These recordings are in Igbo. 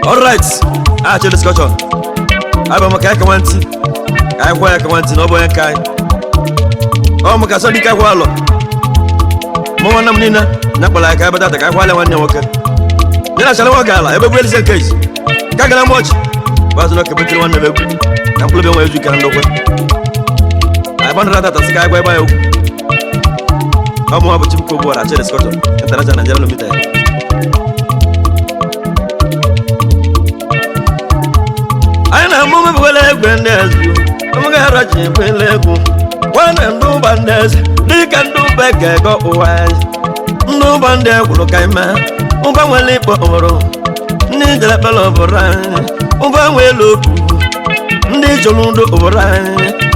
All right. Achi discussion. Aba maka ka wanti. Kai kwa ka wanti no boy kai. O maka so di kai kwa lo. Mo wana mnina na kwala kai bata kai kwa le wanne woke. Nina shala wagala ebe bweli case. Kagala moch. Bazo no ke betri wanne beku. Na kulo be mo eju kan ndokwe. Ai ban rata ta skai kwa ba yo. Amo abo chimko bora Achi discussion. International Nigeria Limited. Aina mume bwele gwendezu Amuga rachi bwele gu Wana ndu bandez Dika ndu beke go uwai Ndu bande kulu kaima Umba mweli po oro Ndi jele pelo borai Umba mwelu ku Ndi chulundu borai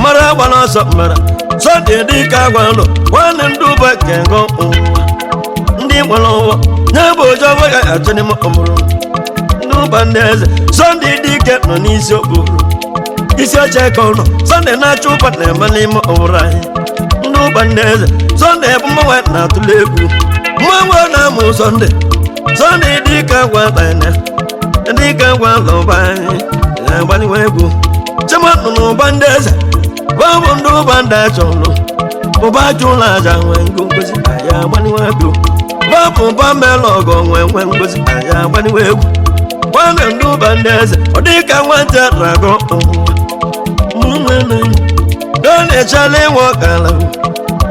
Mara wana sok mara Sote dika gwalo Wana ndu beke go uwai Ndi mwelo Nyabo jobo ya achani mo omoro Bandeze Sunday dike no n'isi okporo isi oche ka ọnọ Sunday na-achụ ụbọchị na-eme n'ime ụra anyị ndị bandeze Sunday bụ mmanwe na-atụle egwu mmanwe na-amụ Sunday dike gwa tanya dike gwa lọba anyị na-agbaniwe egwu chemanụ na bandeze babụ ndị banda chọrọ ụba jụla aja nwe ngozi anyị agbaniwe egwu babụ ba mela ọgọ nwe ngozi anyị agbaniwe egwu Wana ndu bandeze Odika wanta rago Mumene Done chale wakala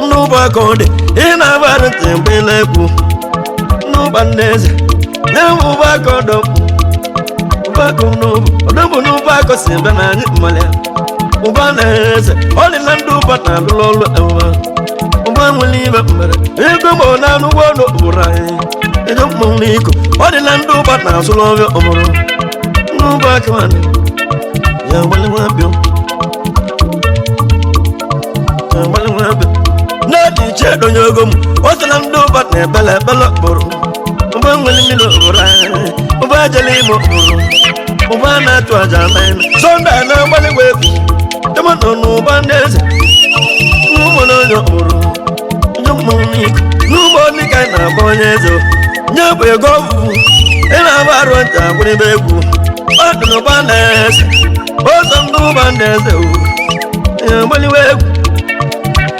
Ndu bakode Ina barante mbeleku Ndu bandeze Ndu bakodo Bako nubu Odubu nubako simba na nyumale Ubaneze Oli landu bata lolo ewa Ubanweliba mbere Ego mona nubono urai Ejo muniko Odi landu bata sulove omoro Nuba kamani Ya wali wabio Ya wali wabio Nadi chedo nyogomu Odi landu bata bela bela boro Uba wali milo urai Uba jalimo boro Uba natu ajamaina Sonda na wali webu Tamano nuba neze Nubo no boro Ejo muniko Nubo nika na bonyezo Nyabo egovu Ina baro nta kuni begu Oduno bandeze Osandu bandeze Mbali wegu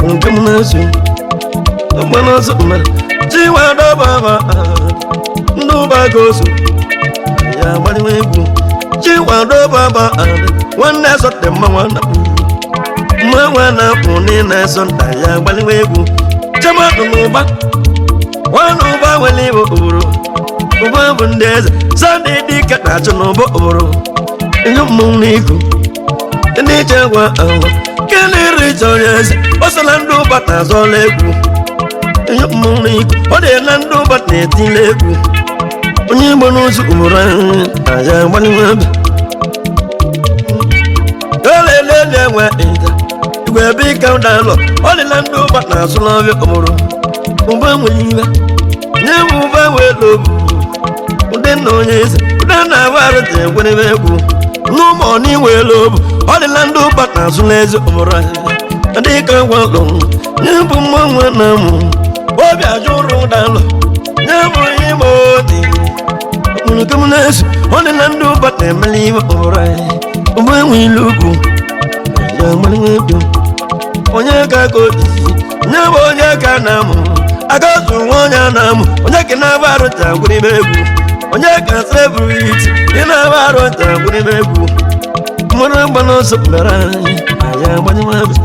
Nkamunasu Mbanasu umar Chiwa do baba Nduba gosu Ya mbali wegu Chiwa do baba Wana sote mwana Mwana puni na sonda Ya mbali wegu Chama nuba Wanuba walibo uru Uba bundeze Sunday dika na chunubo uru Nyumuniku Ndi chagwa awa Kene richo yeze Osalandu bata zolegu Nyumuniku Ode landu bat netilegu Onye bonusu umura Aya wali wabi Lele wa ita Igwe bika udalo Ode landu bat na zolove umuru Uba waliba Nyuba welobu Ude no nyeze Ude na warate wene wegu Numo ni welobu Ode landu bata zuleze umura Adika walong Nyubu mwa namu Obi ajuru dalo Nyubu imoti Mulukamunesu Ode landu bata meliva umura Uba welobu Ya mwani webu Onye kakoti Nyubu onye kanamu Agazu wanya namu Onye kina baro tanguni begu Onye ka celebrity Ina baro tanguni begu Mwana mbano soperai Aya mwani wabi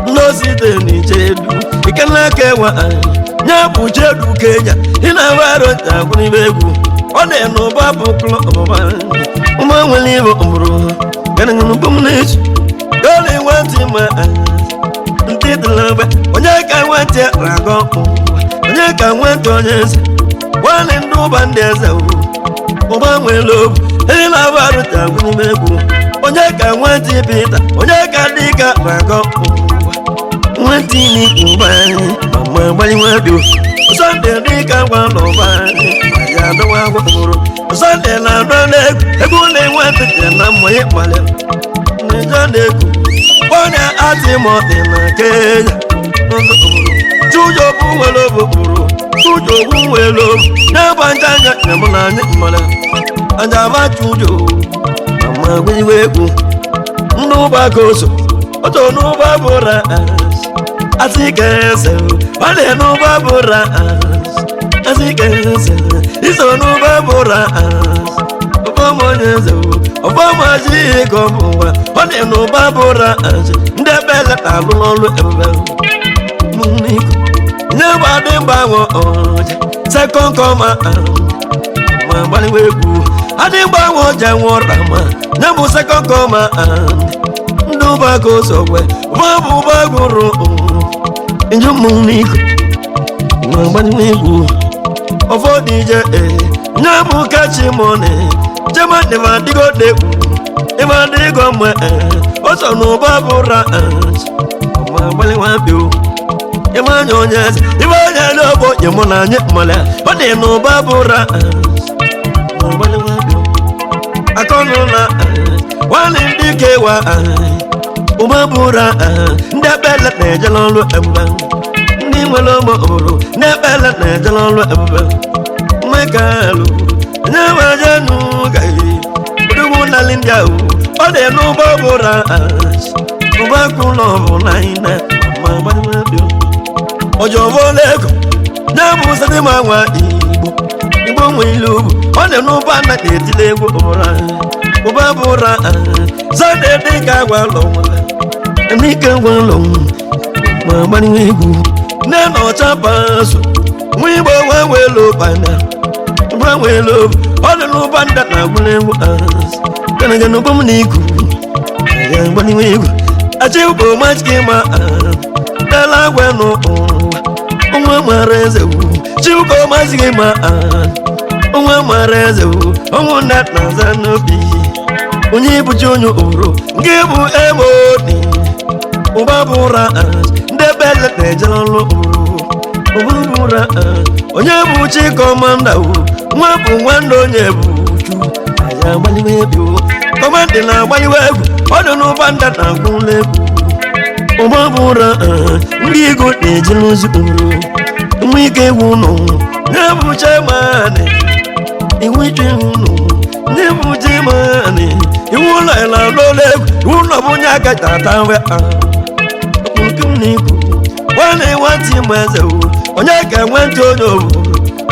No site ni chedu Ikana kewa Nyapu chedu Kenya Ina baro tanguni begu One no babu klo omobani Uma walibo omro Gana ngunu bumunesu Dole wanti ma Ntitulabe Onye ka wante rago Onye ka wante onyeze Wane ndu bandeze Uba mwelobu Ila baru tanguni megu Onye ka wante pita Onye ka dika rago Wante ni ubani Mama wali wadu Sunday dika walobani Ayada wago umuru Sunday na dole Egule wante tena moye male Nijaneku Wane ati mote na Kenya Chujo buwelo bukuru Chujo buwelo Nyabanja nyamuna nyamala Anjaba chujo Mama gwiweku Nuba koso Oto nuba bora Asikese Wale nuba bora Asikese Iso nuba bora Ofomo nyezo Ofomo ajikomwa Wale nuba bora Ndebele talulu ebe Muniko Nyabade mbawo oje Second koma Mambali wegu Adi mbawo janwo rama Nyabu second koma Nduba kosogwe Babu baguru Injo muniko Mambali wegu Ofo DJ Nyabu kachi mone Jema nema digo deku Ema digo mwe Oso nuba bura Mambali wabiu Ima nyonyes, ima nyalobo, yamona nyemole, Wade no babura, Wale wabio, Akonula, Wale ndikewa, Umabura, Nebele nejalolo emba, Nimalomo oro, Nebele nejalolo emba, Mekalu, Nyamajanu gai, Uduguna linjau, Wade no babura, Ubakulo naina, Wale wabio, Ojo voleko Namu sadi mawa Igbo mwilubu One nuba na etile ora Ubabura Sade dika walonga Nika walonga Mama ni Egwu Neno chapaso Mwibo wawelo bana Wawelo One nuba na gulewu Kana gano bomuniku Mama ni Egwu Achi ubo machkima Dala weno Onwe mareze Chiuko mazigima Onwe mareze Onwe nat na zanobi Onye bujonyo oro Ngebu emoni Ubabura Ndebele nejalolo oro Ubabura Onye buchi komanda Mwapu mwando nye buchu Aya wali webyo Komandi na wali webu Odo nubanda na kulebu Ubabura Ndigo nejiluzi oro Mwike wuno Nebuche mane Iwiche wuno Nebuche mane Iwula ila lolegu Iwula bunyaka tatawe Kumniku Wane wati mweze Onyaka wente onyo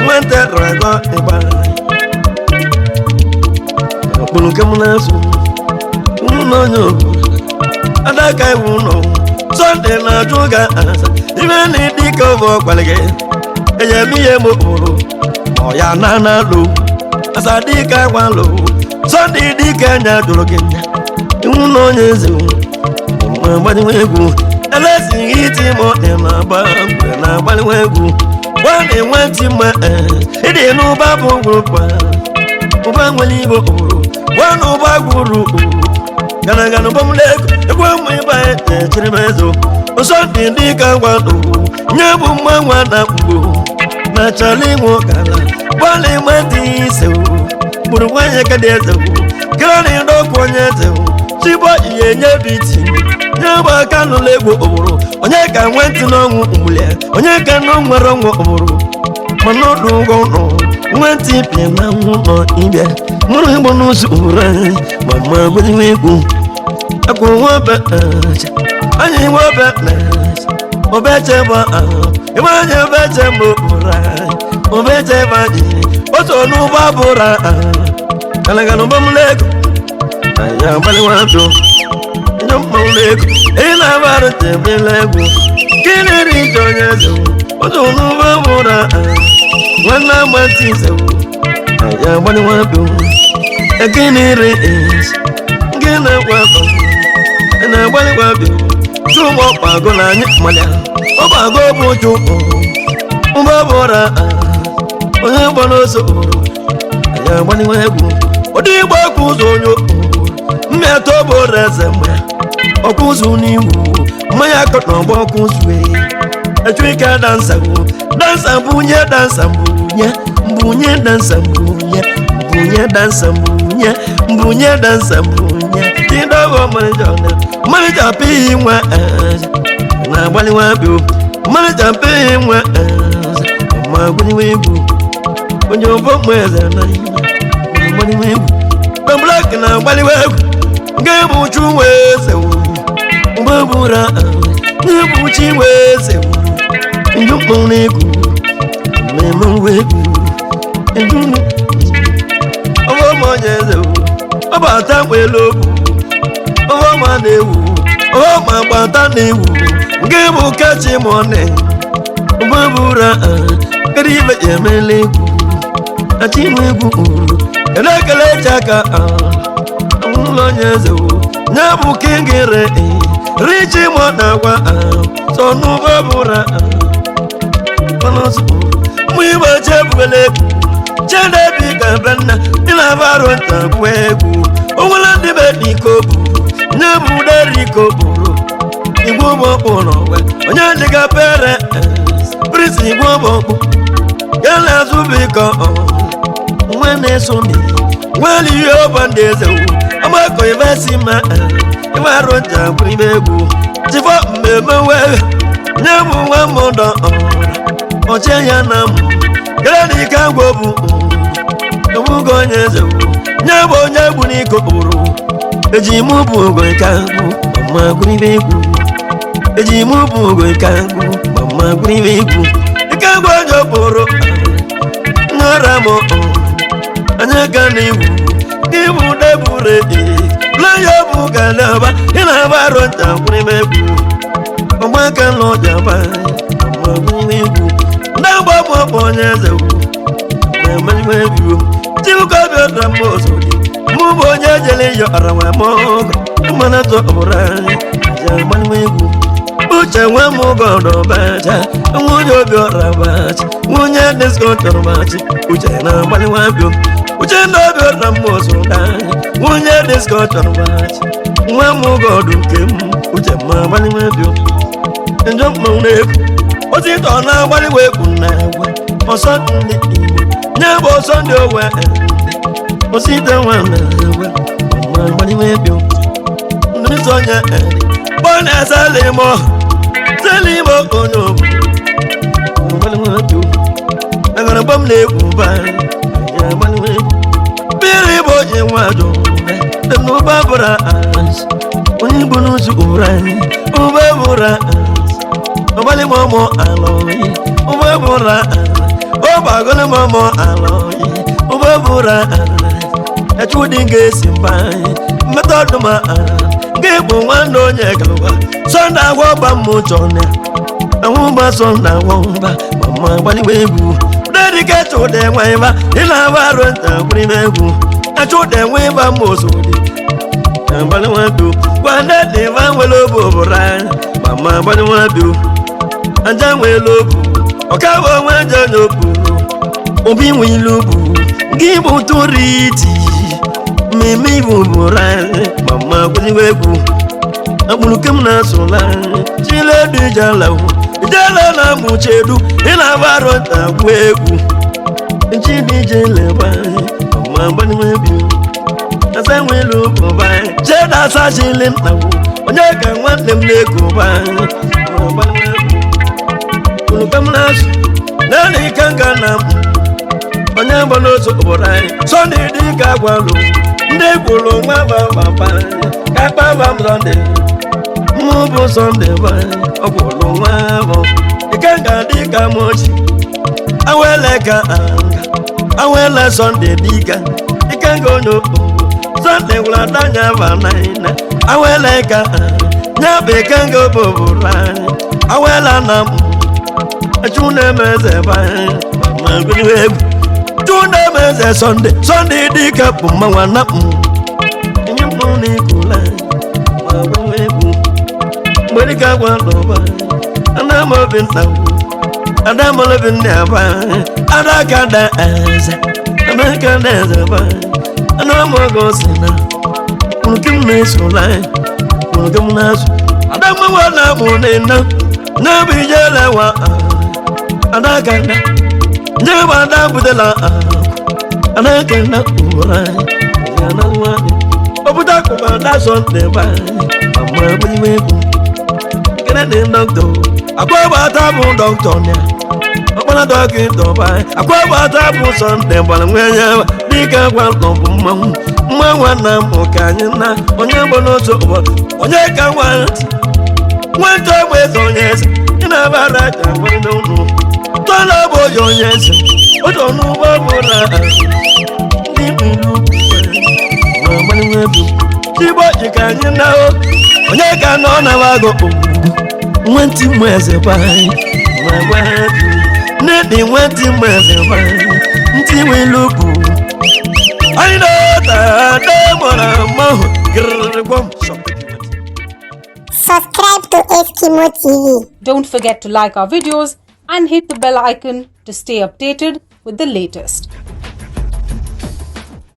Wente rago eba Buluke munasu Wuno nyo Adaka wuno Sunday na juga asa Ibeni dika vo kwalege Eye miye mokoro Oya nana lo Asa dika walo Sunday dika nya dulogenya Iwuno nyeze Mwambani wegu Elesi iti mo ena bangwe na bali wegu Wane wanti ma Idi nuba bongrupa Ubangwe libo oro Wano baguru Gana gana bomuleko Egwa mwibae chirimezo Osonti ndika wado Nyabu mwa na mbo Na chali mwokala Wale mwati seo Buru wanye kadezo Gani ndo kwenye teo Chibo iye nyebiti Nyaba kanu legwo oboro Onyeka mwenti nongu umule Onyeka nongu rongo oboro Manodu gono Mwenti pia na mwono ibia Muru himbo nusu ura Mama wali Egwu Ako wabe aja Anyi wabe aja Obeche ba Imanye obeche mbura Obeche ba jiri Oto nuba bura Kalagano bamuleko Aya bali wabyo Nyomba uleko Ila baru tebile Egwu Kine richo nyezo Oto nuba bura Wana mwati sewu Aya bali wabyo Ekini reis Gina wabyo Ena bali wabyo Sumo pago na nyekmalya Obago buju Mbabora Onye banoso Aya bali wabyo Odigbo kuzonyo Mmeto boreze mwe Okuzu niwu Maya kono bokuzwe Echwika dansa wu Dansa mbunye dansa mbunye Mbunye dansa mbunye Mbunye dansa mbunye Mbunye dansa mbunye Kidogo Manija pi mwe Na wali wabyo Manija pi mwe Ma wali Egwu Onye obo mweze na wali Egwu Mike na gbaliwe nke bụ Chuweze mgbe bụra nke bụ Chiweze ndị mkpọrọ n'egwu mmemme egwu ndunu ọma onye eze ọbata kwelu ọma na-ewu ọma gbata na-ewu nke bụ kachi mọne mgbe bụra kedu ibe emela egwu Achi nwe egwu ekele chaka ụlọ onye eze nye bụ kingire richi mọ na agwa sọnụ bụra mụ igbe chebugele chedebi ka benna dị na baro nta bụ egwu onwere ndị be n'iko bụ nye bụ deriko bụrụ igbo bọkpụ n'ọgwe onye dịga pere prisi igbo bọkpụ gana azụbiko nwe na-eso mi nwere ihe ọba ndị eze ọgbakọ ibesi ma iwe arụ nta bụ ime egwu chifọ mmemme wee nye bụ nwa mmụdọ ọchị ya na mụ gere na ike agwọ bụ ebugo onye eze nye bụ onye egwu n'iko kpụrụ eji mụ bụ ogo ike agwụ ma gwụ ibe egwu eji mụ bụ ogo ike agwụ ma gwụ ibe egwu ike agwụ onye okporo nyara m anya ga n'iwu ibu debure laya bụ galaba ị na-aba arụ nta gwụrịbe egwu ọgbaka n'ọjaba ma gwụ egwu ndị agba bụ onye eze na-emenwe egwu chibukobi ọdọ mmụọ mụ bụ onye jere iyo arawa mọgọ mmanụ tọbụrụ anyị aja agbanwe egwu uche nwe m gọdọ bacha nwunye obi ọra bacha nwunye diskọtọrọ bachi uche na-agbanwe abịọ uche na obi ọra mmụọ sụda nwunye diskọtọrọ bachi nwe m gọdọ nke m uche ma agbanwe abịọ njọ mmanwụ na-egwu ositọ na-agbanwe egwu na egwe ọsọ ndị Igbo nye bụ ọsọ ndị owe osite nwa na-ewe ma agbanwe abịọ ndị sonye bọ́ọ̀nà sálẹ̀mọ́ sálẹ̀mọ́ onye obodo agara gbam na-egwu báyìí bírí bụ onye nwadụ dị n'ụba bụra azụ onye bụ n'ụzọ ụra ụba bụra azụ ọgbalịmọ mọ alọghị ụba bụra azụ ọgbagọlịmọ mọ alọghị ụba bụra azụ echudị ga-esi mba anyị mmetọdụma azụ gị bụ nwanne onye galụba sọnde agwọ ọba mmụ chọna ahụba sọnde agwọ mba ma gbaliwe egwu dedike chụda enwe ịba ị na-aba arụ nta gwurime egwu achụda enwe ịba mma osodi agbaliwe du gwane dị ịba nwere obu obodo anyị ma gbaliwe du aja nwere obu ọkabụ onwe aja onye okpuru obi nwe ilu bụ gị bụ turiti mmemme ibu obodo anyị ma gbaliwe egwu akpụrụke m na-asụla chiledu ijalawu ijela na mụchedu ị na-aba arụ nta gwu egwu chidije leba ma gbaniwe egwu asa nwelu bụba cheda asachili nnawu onye ka nwanne m na-ego ba ma gbaniwe egwu akpụrụke m na-asụ naanị ike nga na m onye gbana otu obodo anyị sọnde dị ka gwalụ ndị kwuru nwa baba ka kpaba m sọnde mụ bụ sọnde ba ọ kwụrụ nwa bụ ike nga dị ka m ochi awele ka anga awele sọnde dịka ike nga onye okporo sọnde gwụrụ adanya banaina awele ka nya bụ ike nga oboboro anyị awele na m chu na-emeze banyị ma gụrụ egwu chu na-emeze sọnde dịka bụ mmanwa na m nye m n'ikula ma gụrụ egwu mgbe dịka gwa n'ụba ana m obi nna ada m obi nna aba ada ka da eze amaka da eze ba ana m ogo si na kwuru kim na-esola kwuru kim na-azụ ada m nwa na mụ na bụ ijele wa ada ka da nye bụ ada butela ada ka da ụbọrọ anyị ya na nwa obuta kuma da sọnde ba ama egwu kene dị dọkịta agwa bata bụ dọkịta ọnya akpana dọkị dọba akwa gbata bụ Sọnde gbara nwenye dịka gwa bụ mmanwa na mụ ka anyị na onye bụ n'otu ụbọchị onye ka nwata ogbe eze onye eze ị na-abara ka nwanne unu tọla bụ onye eze otu n'ụgbọ bụ na ndị ilu ma gbanwe bụ igbo ji ka anyị na onye ka nọ na wago nwantị mụ eze banyị ma gwa ndị nwantị mụ eze banyị ntị nwe ilu bụ anyị na-ata na-emora mmahụ gịrịrịgbọm Subscribe to Eskimo TV. Don't forget to like our videos and hit the bell icon to stay updated with the latest.